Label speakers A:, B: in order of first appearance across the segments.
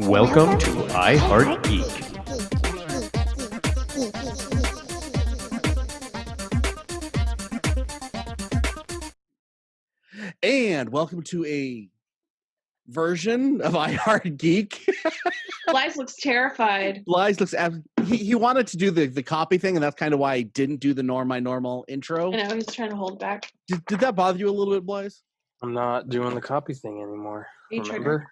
A: Welcome to iHeart Geek.
B: And welcome to a version of iHeart Geek.
C: Blythe looks terrified.
B: Blythe looks he wanted to do the copy thing, and that's kind of why I didn't do my normal intro.
C: I know, he's trying to hold back.
B: Did that bother you a little bit, Blythe?
D: I'm not doing the copy thing anymore.
C: Remember?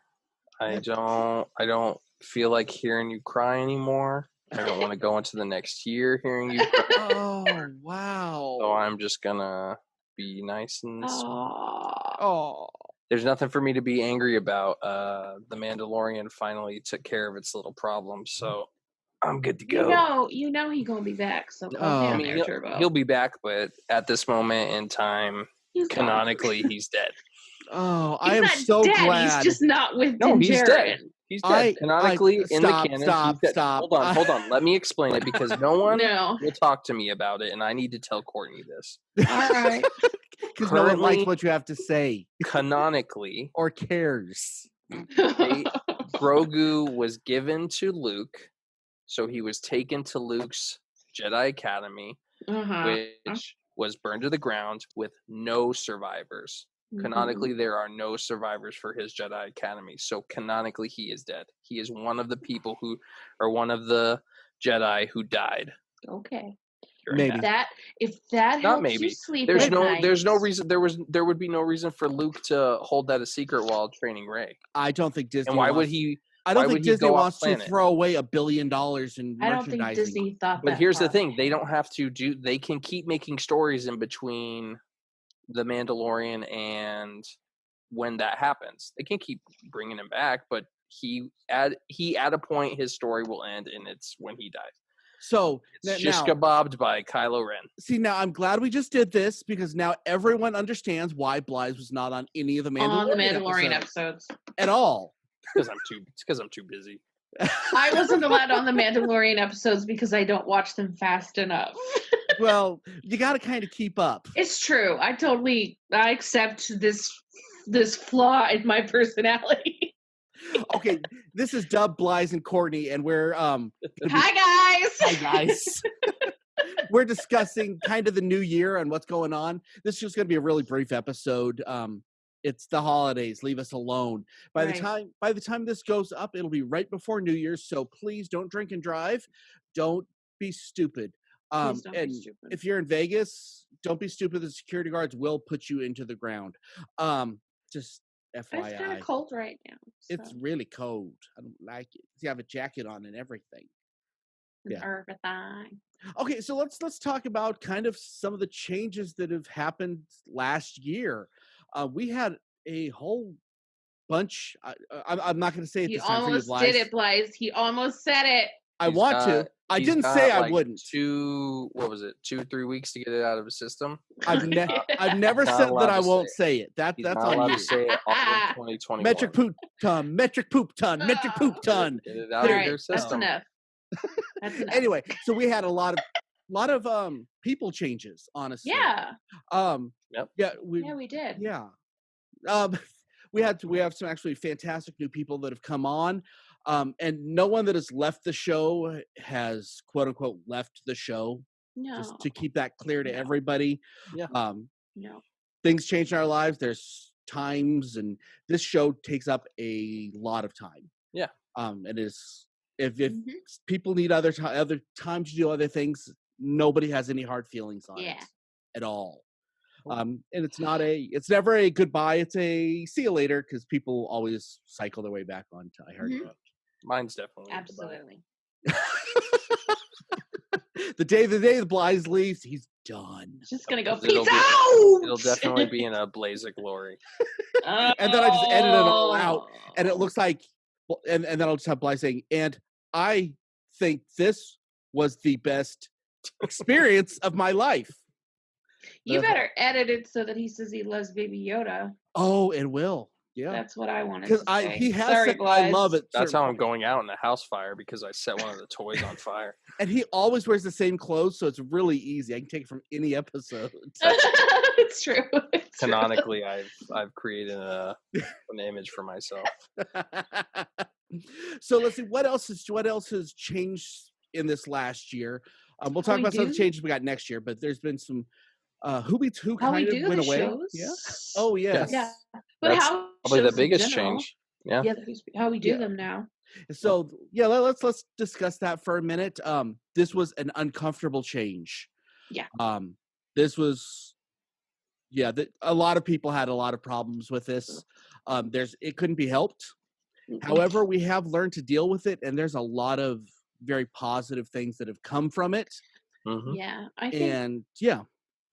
D: I don't feel like hearing you cry anymore. I don't want to go into the next year hearing you cry.
B: Oh, wow.
D: So I'm just gonna be nice and
B: Oh.
D: There's nothing for me to be angry about. The Mandalorian finally took care of its little problems, so I'm good to go.
C: You know he's gonna be back, so
B: I
D: mean, he'll be back, but at this moment in time, canonically, he's dead.
B: Oh,
C: He's
B: I am
C: not
B: so
C: dead.
B: glad.
C: He's just not with
D: No, he's
C: Din
D: dead.
C: Djarin.
D: He's dead. Canonically, in the canon,
B: Stop.
D: Hold on. Let me explain it because no one
C: No.
D: will talk to me about it, and I need to tell Courtney this.
C: All right.
B: Because no one likes what you have to say.
D: Canonically,
B: or cares.
D: Grogu was given to Luke, so he was taken to Luke's Jedi Academy, which was burned to the ground with no survivors. Canonically, there are no survivors for his Jedi Academy. So canonically, he is dead. He is one of the people who are one of the Jedi who died.
C: Okay.
B: Maybe
C: if that
D: Not
C: helps
D: maybe.
C: you sleep
D: There's
C: at
D: no
C: night.
D: there's no reason there would be no reason for Luke to hold that a secret while training Rey.
B: I don't think Disney.
D: And why would he?
B: I don't
D: why
B: think
D: would he
B: Disney
D: go
B: wants to
D: off-planet?
B: throw away $1 billion in
C: I don't think
B: merchandising.
C: Disney thought that.
D: But here's the
C: far.
D: thing: they don't have to do. They can keep making stories in between the Mandalorian and when that happens. They can keep bringing him back, but he at a point his story will end, and it's when he dies.
B: So
D: it's just kebabbed by Kylo Ren.
B: See, now I'm glad we just did this because now everyone understands why Blythe was not on any of the Mandalorian,
C: episodes
B: at all.
D: It's because I'm too busy.
C: I wasn't allowed on the Mandalorian episodes because I don't watch them fast enough.
B: Well, you got to kind of keep up.
C: It's true. I accept this flaw in my personality.
B: Okay, this is Dub, Blythe, and Courtney, and we're
C: Hi
B: guys. We're discussing kind of the new year and what's going on. This is just going to be a really brief episode. It's the holidays. Leave us alone. By the time this goes up, it'll be right before New Year's. So please don't drink and drive. Don't be stupid.
C: Please don't be stupid.
B: If you're in Vegas, don't be stupid. The security guards will put you into the ground. Just FYI.
C: It's kind of cold right now. So.
B: It's really cold. I don't like it. You have a jacket on and everything.
C: Everything.
B: Okay, so let's talk about kind of some of the changes that have happened last year. We had a whole bunch. I'm not going to say it this time for you, Blythe.
C: He almost did it, Blythe. He almost said it.
B: I want to. I didn't say I wouldn't.
D: 2-3 weeks to get it out of his system.
B: I've never said that I won't say it. That's on you.
D: To say it all of 2021.
B: Metric poop ton. Metric poop ton. Metric poop ton.
D: Get it out of your system.
C: That's enough.
B: Anyway, so we had a lot of people changes, honestly.
C: Yeah.
D: Yep.
B: Yeah,
C: we did.
B: Yeah. We have some actually fantastic new people that have come on. And no one that has left the show has quote unquote left the show.
C: No.
B: Just to keep that clear to everybody.
D: Yeah.
B: No. Things change in our lives. There's times, and this show takes up a lot of time.
D: Yeah.
B: It is if people need other time to do other things, nobody has any hard feelings on it at all. And it's never a goodbye. It's a see you later because people always cycle their way back on to iHeart.
D: Mine's definitely
C: absolutely.
B: The day the Blythe leaves, he's done.
C: Just gonna go peace out.
D: It'll definitely be in a blaze of glory.
B: And then I just edit it all out, and it looks like, and then I'll just have Blythe saying, and I think this was the best experience of my life.
C: You better edit it so that he says he loves Baby Yoda.
B: Oh, it will. Yeah,
C: that's what I wanted to say.
B: He has said, I love it.
D: That's how I'm going out in a house fire because I set one of the toys on fire.
B: And he always wears the same clothes, so it's really easy. I can take it from any episode.
C: It's true.
D: Canonically, I've created an image for myself.
B: So let's see what else has changed in this last year. We'll talk about some of the changes we got next year, but there's been some who kind of went away.
C: Shows.
B: Yeah. Oh yes.
C: Yeah. But
D: That's
C: how
D: probably the
C: shows in
D: biggest
C: general.
D: change. Yeah.
C: Yeah, how we do them now.
B: So yeah, let's discuss that for a minute. This was an uncomfortable change.
C: Yeah.
B: This was a lot of people had a lot of problems with this. It couldn't be helped. However, we have learned to deal with it, and there's a lot of very positive things that have come from it.
D: Mm-hmm.
C: Yeah,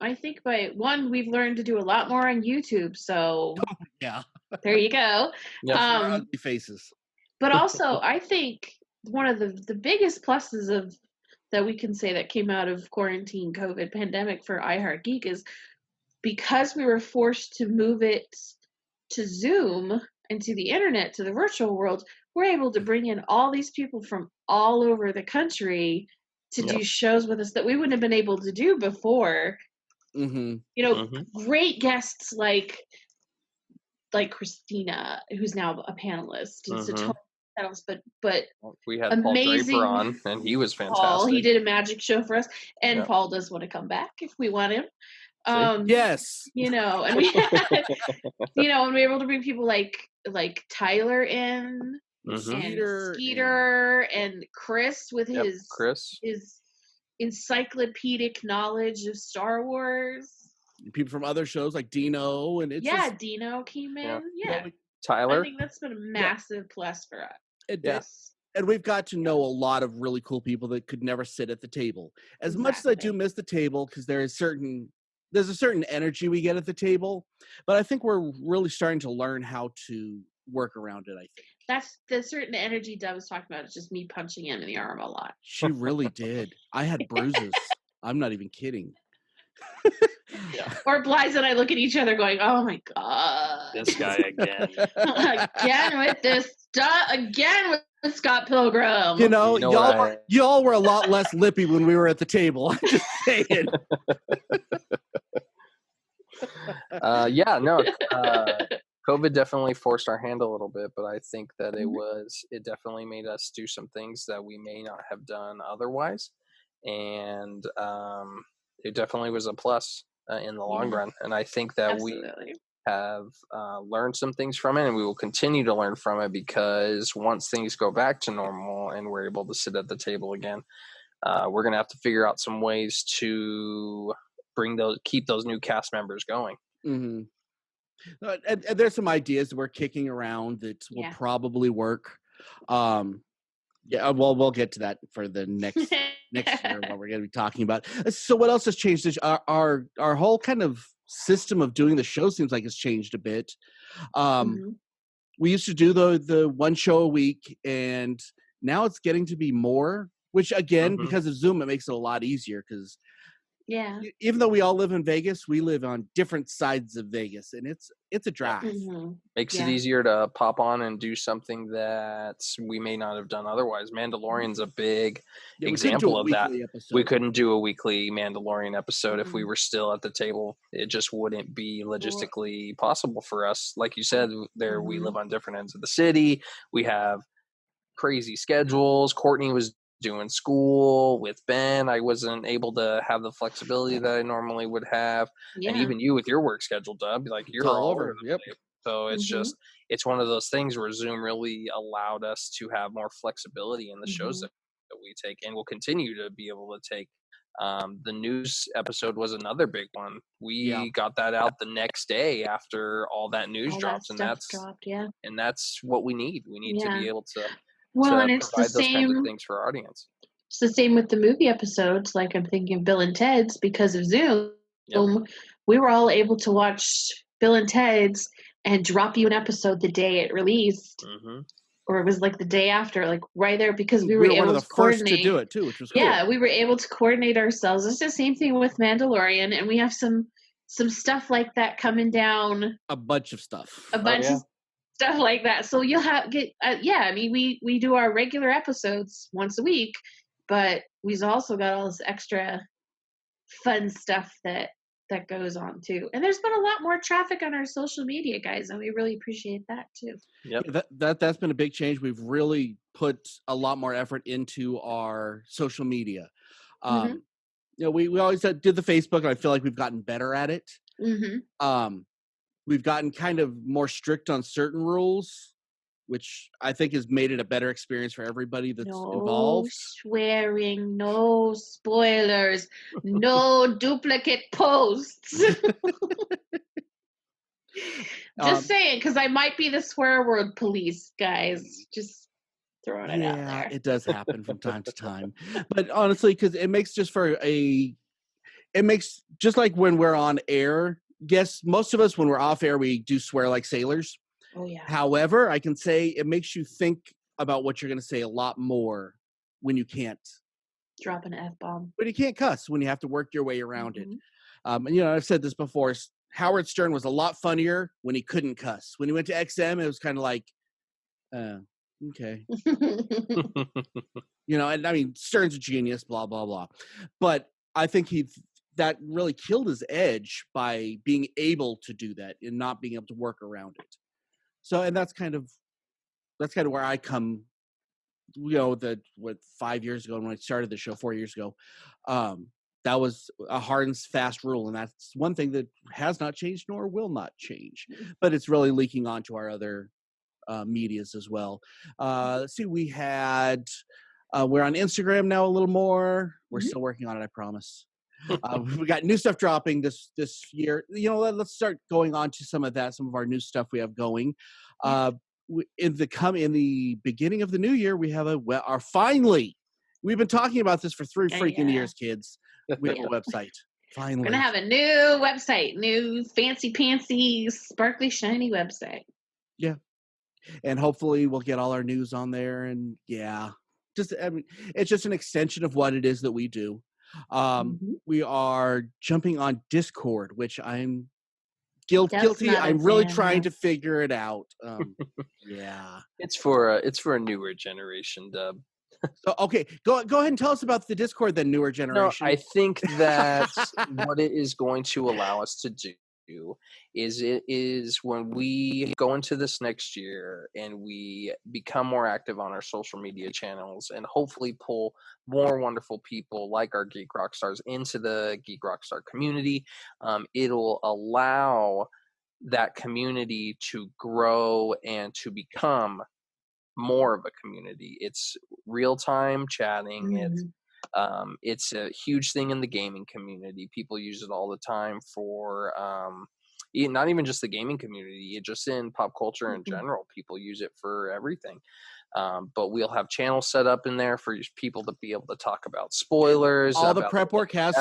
C: I think we've learned to do a lot more on YouTube. So
B: yeah,
C: there you go.
B: Ugly faces.
C: But also, I think one of the biggest pluses that we can say that came out of quarantine, COVID, pandemic for iHeartGeek is because we were forced to move it to Zoom and to the internet, to the virtual world, we're able to bring in all these people from all over the country to do shows with us that we wouldn't have been able to do before.
B: Mm-hmm.
C: You know, great guests like Christina, who's now a panelist. It's a total panelist, but
D: we had
C: amazing
D: Paul Draper on, and he was fantastic.
C: Paul, he did a magic show for us, and Paul does want to come back if we want him.
B: Yes,
C: and we, and we were able to bring people like Tyler in, and Skeeter and Chris with his encyclopedic knowledge of Star Wars.
B: People from other shows like Dino and
C: Dino came in. Yeah.
D: Tyler.
C: I think that's been a massive plus for us.
B: And we've got to know a lot of really cool people that could never sit at the table. As much as I do miss the table, because there's a certain energy we get at the table, but I think we're really starting to learn how to work around it. I think
C: that's the certain energy Deb was talking about. It's just me punching him in the arm a lot.
B: She really did. I had bruises. I'm not even kidding.
C: Or Blythe and I look at each other going, "Oh my god,
D: this guy again,
C: again with Scott Pilgrim."
B: Y'all were a lot less lippy when we were at the table. I'm just saying.
D: COVID definitely forced our hand a little bit, but I think that it definitely made us do some things that we may not have done otherwise, and it definitely was a plus in the long run. And I think that we have learned some things from it, and we will continue to learn from it, because once things go back to normal and we're able to sit at the table again, we're going to have to figure out some ways to keep those new cast members going.
B: Mm-hmm. And there's some ideas that we're kicking around that will probably work. We'll get to that for the next year, what we're going to be talking about. So what else has changed? Our whole kind of system of doing the show seems like it's changed a bit. We used to do the one show a week, and now it's getting to be more, which again, because of Zoom, it makes it a lot easier, because even though we all live in Vegas, we live on different sides of Vegas, and it's a drive.
D: Makes it easier to pop on and do something that we may not have done otherwise. Mandalorian's a big example of that. We couldn't do a weekly Mandalorian episode if we were still at the table. It just wouldn't be logistically possible for us. Like you said, we live on different ends of the city. We have crazy schedules. Courtney was doing school with Ben. I wasn't able to have the flexibility that I normally would have. And even you with your work schedule, Dub, like you're all over the place. So it's it's one of those things where Zoom really allowed us to have more flexibility in the shows that we take, and we'll continue to be able to take. The news episode was another big one. We got that out the next day after all that news drops, and that's what we need. We need to be able to
C: and it's the same
D: kinds of things for our audience.
C: It's the same with the movie episodes. Like I'm thinking of Bill and Ted's, because of Zoom, we were all able to watch Bill and Ted's and drop you an episode the day it released, or it was like the day after, like right there, because we were able
B: one of the
C: to coordinate.
B: First to do it too, which was cool.
C: Yeah, we were able to coordinate ourselves. It's the same thing with Mandalorian, and we have some stuff like that coming down.
B: A bunch of stuff.
C: Of stuff like that. So you'll I mean, we do our regular episodes once a week, but we've also got all this extra fun stuff that that goes on too. And there's been a lot more traffic on our social media, guys, and we really appreciate that too.
D: Yep.
B: Yeah, that's been a big change. We've really put a lot more effort into our social media.
C: Mm-hmm.
B: We always did the Facebook, and I feel like we've gotten better at it.
C: Mm-hmm.
B: We've gotten kind of more strict on certain rules, which I think has made it a better experience for everybody that's involved.
C: No swearing, no spoilers, no duplicate posts. Just saying, because I might be the swear word police, guys. Just throwing it out there.
B: Yeah, it does happen from time to time. But honestly, because it makes just like when we're on air, guess most of us, when we're off air, we do swear like sailors.
C: Oh, yeah.
B: However, I can say it makes you think about what you're going to say a lot more when you can't
C: drop an F-bomb.
B: When you can't cuss, when you have to work your way around it. And I've said this before. Howard Stern was a lot funnier when he couldn't cuss. When he went to XM, it was kind of like, okay. And I mean, Stern's a genius, blah, blah, blah. But I think that really killed his edge by being able to do that and not being able to work around it. So, and that's kind of where I come, 5 years ago when I started the show 4 years ago, that was a hard and fast rule. And that's one thing that has not changed nor will not change, but it's really leaking onto our other medias as well. Let's see, we're on Instagram now a little more. We're still working on it, I promise. We got new stuff dropping this year. Let's start going on to some of our new stuff we have going. In the beginning of the new year, we have finally. We've been talking about this for 3 freaking years, kids. We have a website. Finally,
C: we're gonna have a new website, new fancy pantsy, sparkly, shiny website.
B: Yeah, and hopefully we'll get all our news on there. And it's just an extension of what it is that we do. We are jumping on Discord, which I'm guilty. I'm really trying to figure it out. Yeah,
D: it's for a newer generation, Dub.
B: So, okay, go ahead and tell us about the Discord, then, newer generation.
D: No, I think that what it is going to allow us to do is when we go into this next year and we become more active on our social media channels and hopefully pull more wonderful people like our Geek Rockstars into the Geek Rockstar community, it'll allow that community to grow and to become more of a community. It's real-time chatting. It's a huge thing in the gaming community. People use it all the time for not even just the gaming community, just in pop culture in general. People use it for everything. But we'll have channels set up in there for people to be able to talk about spoilers.
B: All the prep work has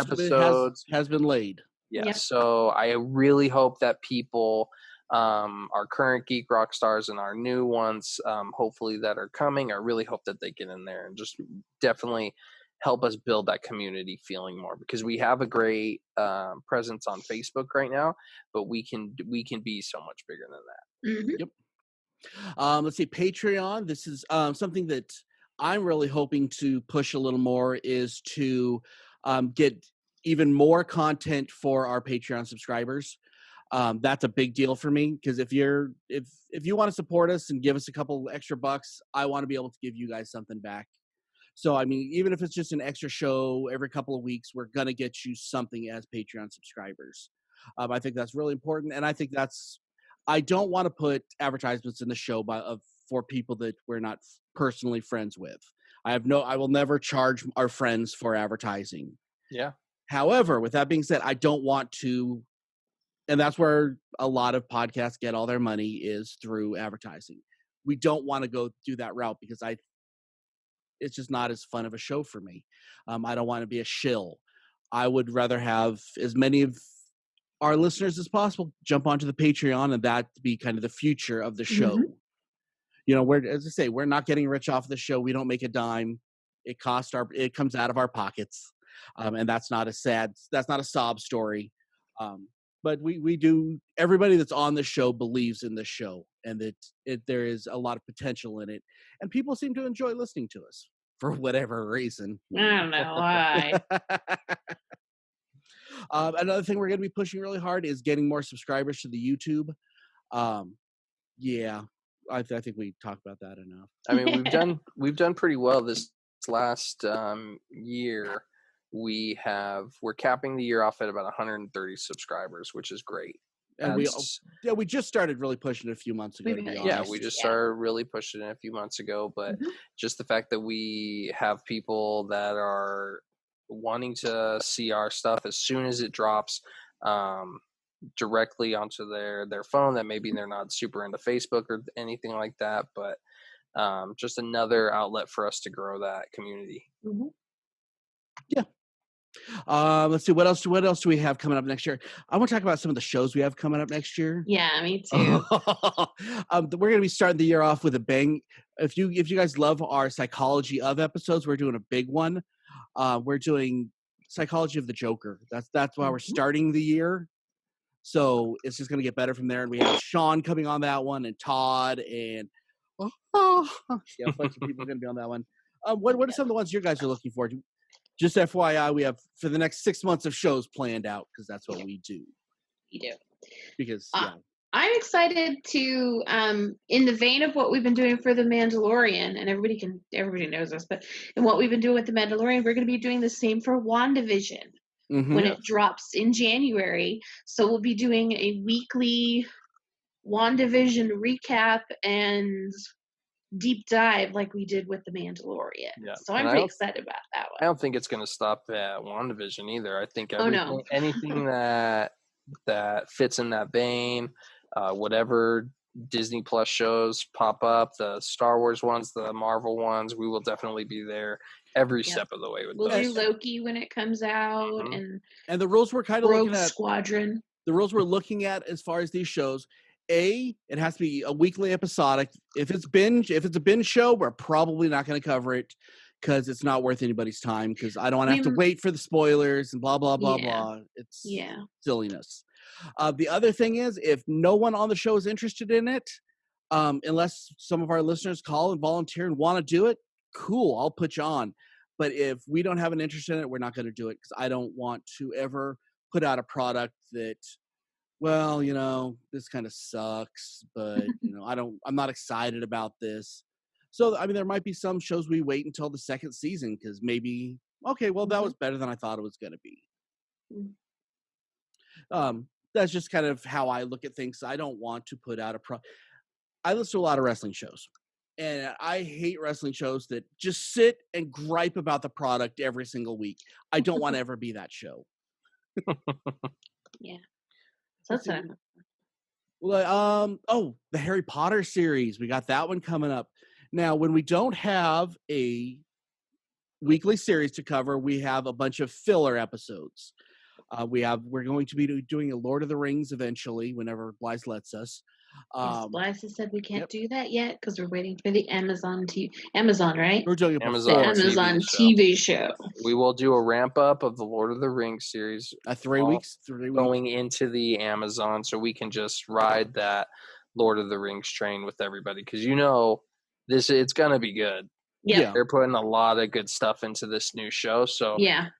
B: been laid.
D: Yeah. Yep. So I really hope that people, our current Geek Rockstars and our new ones, hopefully that are coming, I really hope that they get in there and just definitely help us build that community feeling more, because we have a great presence on Facebook right now, but we can be so much bigger than that.
B: Yep. Let's see, Patreon. This is something that I'm really hoping to push a little more, is to get even more content for our Patreon subscribers. That's a big deal for me, because if you want to support us and give us a couple extra bucks, I want to be able to give you guys something back. So, I mean, even if it's just an extra show every couple of weeks, we're going to get you something as Patreon subscribers. I think that's really important. And I think I don't want to put advertisements in the show for people that we're not personally friends with. I will never charge our friends for advertising.
D: Yeah.
B: However, with that being said, I don't want to, and that's where a lot of podcasts get all their money, is through advertising. We don't want to go do that route, because it's just not as fun of a show for me. I don't want to be a shill. I would rather have as many of our listeners as possible jump onto the Patreon, and that be kind of the future of the show. As I say, we're not getting rich off the show. We don't make a dime. It comes out of our pockets. And that's not a sob story. But we do, everybody that's on the show believes in the show, and that there is a lot of potential in it. And people seem to enjoy listening to us for whatever reason.
C: I don't know why.
B: Another thing we're going to be pushing really hard is getting more subscribers to the YouTube. Yeah, I think we talked about that enough.
D: I mean, we've done pretty well this last year. We're capping the year off at about 130 subscribers, which is great.
B: And we just started really pushing it a few months ago.
D: We just started really pushing it a few months ago, but just the fact that we have people that are wanting to see our stuff as soon as it drops directly onto their phone, that maybe they're not super into Facebook or anything like that, but just another outlet for us to grow that community.
B: Yeah. Let's see, what else do we have coming up next year? I want to talk about some of the shows we have coming up next year.
C: Yeah, me too.
B: We're going to be starting the year off with a bang. If you guys love our Psychology of episodes, we're doing a big one. We're doing Psychology of the Joker. That's why we're starting the year. So it's just going to get better from there. And we have Sean coming on that one, and Todd, and a bunch of people are going to be on that one. What are some of the ones you guys are looking for? Just FYI, we have for the next 6 months of shows planned out, because that's what we do.
C: We do.
B: Because
C: I'm excited to, in the vein of what we've been doing for The Mandalorian, and everybody knows this, but in what we've been doing with The Mandalorian, we're going to be doing the same for WandaVision when it drops in January. So we'll be doing a weekly WandaVision recap and deep dive like we did with The Mandalorian.
D: Yeah.
C: So I'm pretty excited about that one.
D: I don't think it's going to stop at WandaVision either. I think anything that fits in that vein, whatever Disney Plus shows pop up, the Star Wars ones, the Marvel ones, we will definitely be there every step of the way with
C: we'll
D: those.
C: do Loki when it comes out,
B: and the rules we're kind of
C: Rogue
B: looking at.
C: Squadron.
B: The rules we're looking at as far as these shows. It has to be a weekly episodic. If it's a binge show, we're probably not going to cover it because it's not worth anybody's time, because I don't want to have to wait for the spoilers and blah, blah, blah, blah. It's silliness. The other thing is, if no one on the show is interested in it, unless some of our listeners call and volunteer and want to do it, cool, I'll put you on. But if we don't have an interest in it, we're not going to do it, because I don't want to ever put out a product that, well, this kind of sucks, but I'm not excited about this. So, I mean, there might be some shows we wait until the second season, because maybe, okay, well, that was better than I thought it was going to be. That's just kind of how I look at things. I don't want to put out I listen to a lot of wrestling shows, and I hate wrestling shows that just sit and gripe about the product every single week. I don't want to ever be that show.
C: Yeah. That's it.
B: Well, the Harry Potter series. We got that one coming up. Now, when we don't have a weekly series to cover, we have a bunch of filler episodes. We're going to be doing a Lord of the Rings eventually, whenever Blythe lets us.
C: Blythe has said we can't do that yet because we're waiting for the Amazon, right?
B: We're doing
D: Amazon
C: TV show.
D: We will do a ramp up of the Lord of the Rings series.
B: 3 weeks
D: going into the Amazon, so we can just ride that Lord of the Rings train with everybody, because it's gonna be good.
C: Yeah.
D: They're putting a lot of good stuff into this new show. So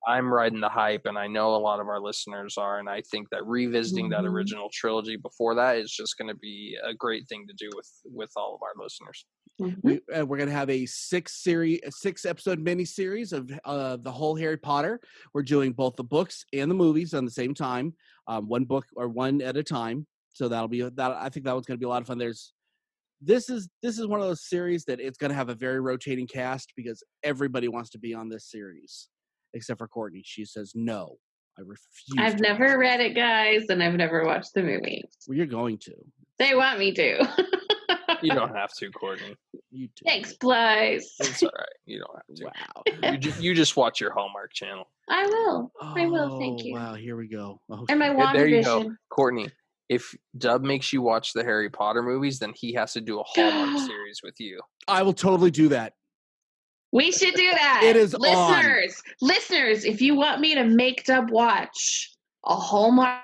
D: I'm riding the hype, and I know a lot of our listeners are. And I think that revisiting that original trilogy before that is just going to be a great thing to do with all of our listeners.
B: We're going to have a 6-episode miniseries of the whole Harry Potter. We're doing both the books and the movies on the same time, one book or one at a time. So that'll be that. I think that one's going to be a lot of fun. This is one of those series that it's going to have a very rotating cast, because everybody wants to be on this series, except for Courtney. She says, no, I refuse.
C: I've never read it, guys, and I've never watched the movie.
B: Well, you're going to.
C: They want me to.
D: You don't have to, Courtney.
B: You do.
C: Thanks, Blythe.
D: It's all right. You don't have to.
B: Wow.
D: You just watch your Hallmark channel.
C: I will. I will. Thank you.
B: Wow, here we go. Okay.
C: And my WandaVision.
D: There you go. Courtney, if Dub makes you watch the Harry Potter movies, then he has to do a Hallmark series with you.
B: I will totally do that.
C: We should do that.
B: It is
C: Listeners, if you want me to make Dub watch a Hallmark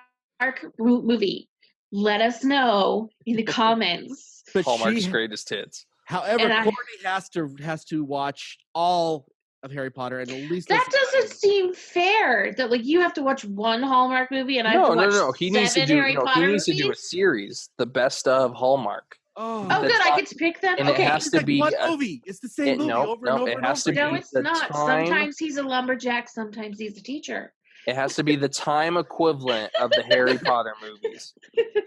C: movie, let us know in the comments.
D: Hallmark's greatest hits.
B: However, Courtney has to watch all of Harry Potter, and at least
C: that doesn't seem fair. That like you have to watch one Hallmark movie, and I have to watch
D: He needs to do
C: Harry Potter
D: he needs
C: movies?
D: to do a series, the best of Hallmark.
B: Oh,
C: good! I get to pick them.
D: And
C: okay,
D: it has to be
B: one movie. It's the same movie over and over.
D: It has to be.
C: No, it's
D: the
C: not.
D: Time,
C: Sometimes he's a lumberjack. Sometimes he's a teacher.
D: It has to be the time equivalent of the Harry Potter movies.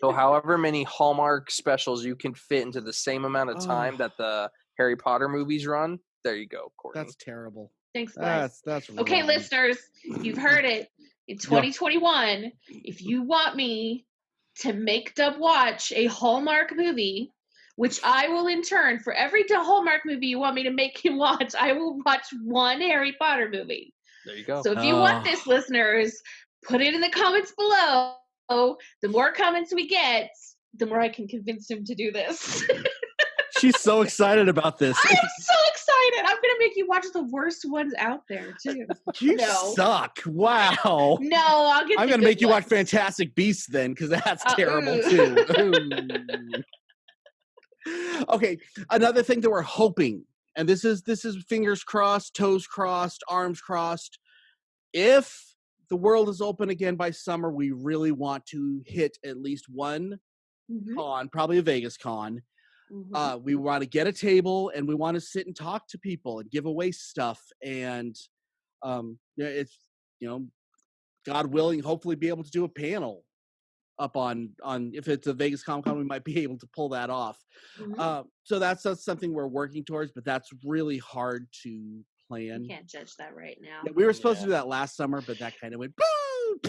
D: So, however many Hallmark specials you can fit into the same amount of time that the Harry Potter movies run. There you go, Courtney.
B: That's terrible.
C: Thanks, guys.
B: That's
C: okay,
B: wrong.
C: listeners. You've heard it. In 2021, if you want me to make Dub watch a Hallmark movie, which I will in turn, for every Hallmark movie you want me to make him watch, I will watch one Harry Potter movie.
D: There you go.
C: So if you want this, listeners, put it in the comments below. The more comments we get, the more I can convince him to do this.
B: She's so excited about this.
C: I am so excited. I'm going to make you watch the worst ones out there, too.
B: You suck. Wow.
C: No, I'm going
B: to make you watch Fantastic Beasts then, because that's terrible, too. Okay, another thing that we're hoping, and this is fingers crossed, toes crossed, arms crossed. If the world is open again by summer, we really want to hit at least one con, probably a Vegas con. We want to get a table, and we want to sit and talk to people and give away stuff, and it's God willing, hopefully be able to do a panel up on if it's a Vegas Comic-Con, we might be able to pull that off. So that's something we're working towards, but that's really hard to plan.
C: You can't judge that right now.
B: Yeah, we were supposed to do that last summer, but that kind of went boom.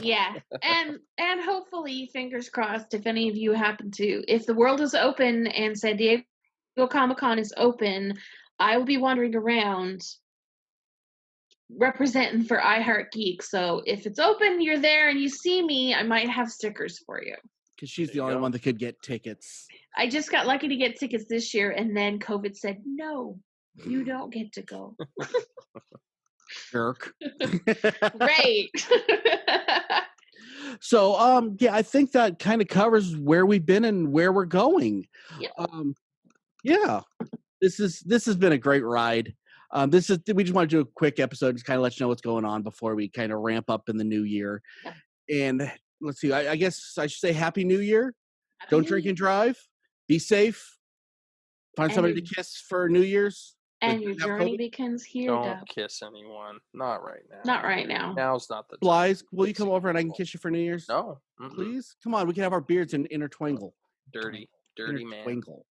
C: Yeah, and hopefully, fingers crossed, if any of you happen to, if the world is open and San Diego Comic-Con is open, I will be wandering around representing for iHeartGeek. So if it's open, you're there and you see me, I might have stickers for you.
B: Because she's the only one that could get tickets.
C: I just got lucky to get tickets this year, and then COVID said, no, you don't get to go.
B: Jerk.
C: Great.
B: So, I think that kind of covers where we've been and where we're going.
C: Yep.
B: This has been a great ride. We just want to do a quick episode, just kind of let you know what's going on before we kind of ramp up in the new year. Yeah. And let's see, I guess I should say Happy New Year. Don't drink and drive. Be safe. Find somebody to kiss for New Year's.
C: And your journey begins here.
D: Don't kiss anyone. Not right now.
C: Not right now.
D: Now's not the time.
B: Blythe, will you come over and I can kiss you for New Year's?
D: No.
B: Please? Come on, we can have our beards intertwingle.
D: Dirty man.
B: Twingle.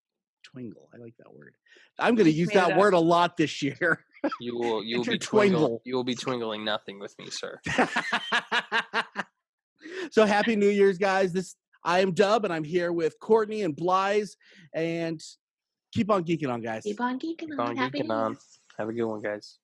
B: I like that word. I'm going to use that word a lot this year.
D: You will be twingle. You will be twingling nothing with me, sir.
B: So Happy New Year's, guys. I am Dub, and I'm here with Courtney and Blythe, and keep on geeking on, guys.
C: Keep on geeking on. Happy New Year.
D: Have a good one, guys.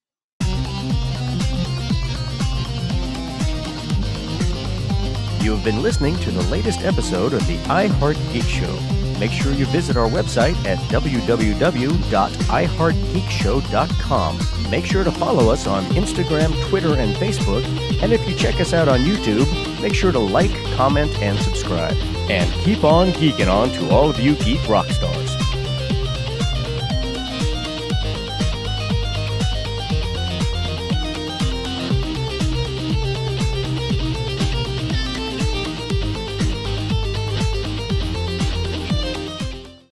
A: You have been listening to the latest episode of the iHeart Geek Show. Make sure you visit our website at www.iheartgeekshow.com. Make sure to follow us on Instagram, Twitter, and Facebook. And if you check us out on YouTube, make sure to like, comment, and subscribe. And keep on geeking on to all of you geek rock stars.